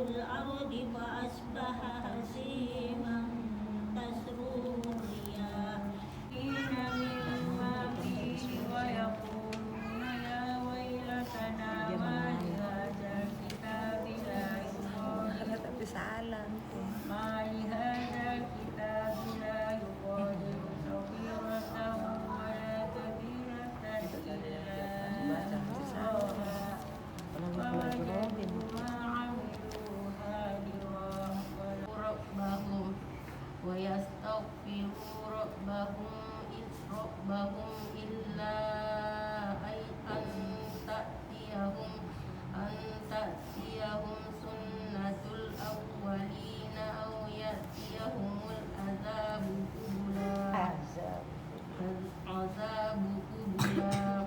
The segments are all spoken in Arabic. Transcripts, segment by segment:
الأرض فأصبح هشيما تذروه الرياح مما فيه ويقولون يا ويلتنا ما لهذا الكتاب لا يغادر صغيرة ولا كبيرة إلا أحصاها ووجدوا ما عملوا حاضرا ربهم ويستغفروا ربهم إلا أن تأتيهم سنة الأولين أو يأتيهم العذاب قبلا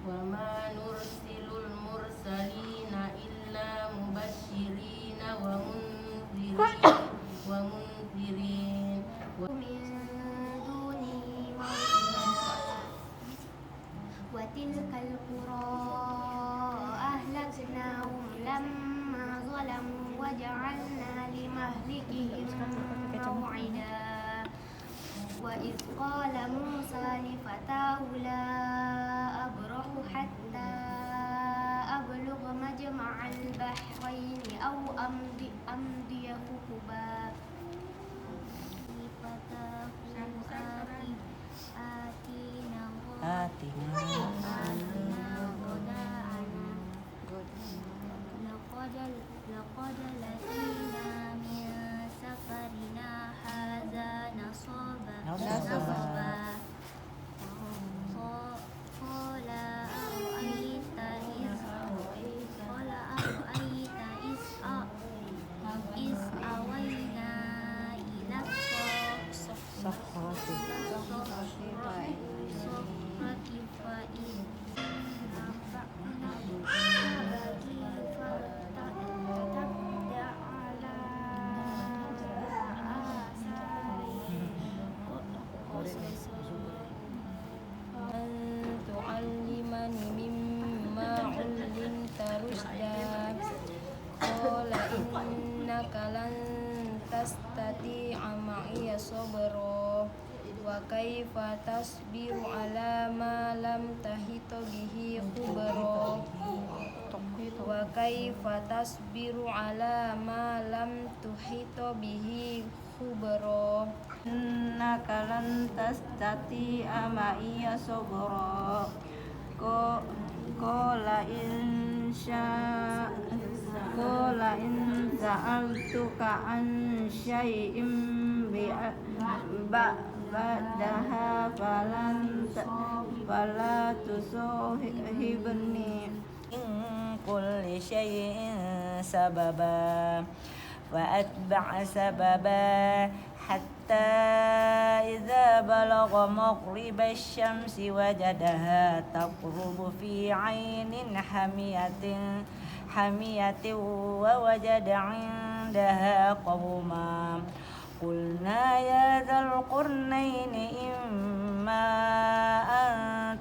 وما نرسل المرسلين إلا مبشرين ومنذرين ومن دونه موئلة وتلك القرى أهلكناهم لما ظلموا وجعلنا لمهلكهم موعدا وإذ قال موسى لفتاه لا أبرح حتى أبلغ مجمع البحرين أو أمضي حقبا لفتاه آتنا غداءنا لقد لقينا من سفرنا هذا نصبا قال أرأيت إذ أوينا إلى الصخرة فإذ تعلمني مما علمت رشدا قال إنك لن تستطيع معي صبرا وكيف تصبر على ما لم تحط به خبرا وكيف تصبر على ما لم تحط به خبرا إنك لن تستطيع معي صبرا قال إن سألتك عن شيء بعدها فلا تصاحبني من كل شيء سببا فأتبع سببا حتى إذا بلغ مغرب الشمس وجدها تغرب في عين حمية ووجد عندها قوما قلنا يا ذا القرنين إما أن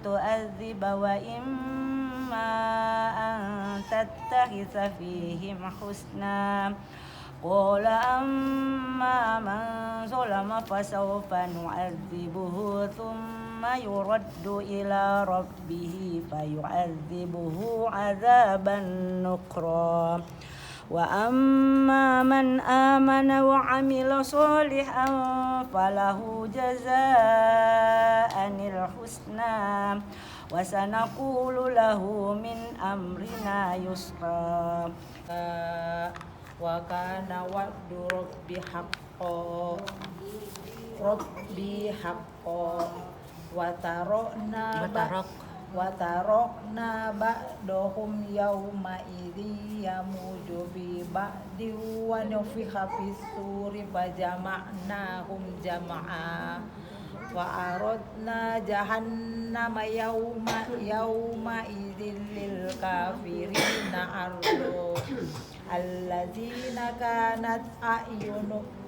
تؤذب وإما أن تتخذ فيهم حسنا قال أما من ظلم فسوف نعذبه ثم يرد إلى ربه فيعذبه عذابا نكرا وأما من آمن وعمل صالحا فله جزاء الحسنى وسنقول له من أمرنا يسرا وكان وعد ربي حقا وتركنا بعضهم يومئذ يموج في بعض ونفخ في الصور فجمعناهم جمعا وعرضنا جهنم يومئذ للكافرين عرضا الذين كانت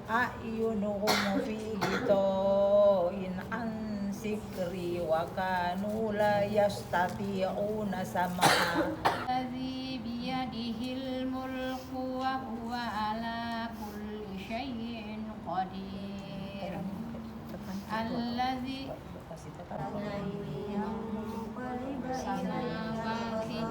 أعينهم في غطاء عن ذكري وكانوا لا يستطيعون سمعا الذي biyadihil mulku wa huwa ala kulli syai'in qadir. Allazi samawati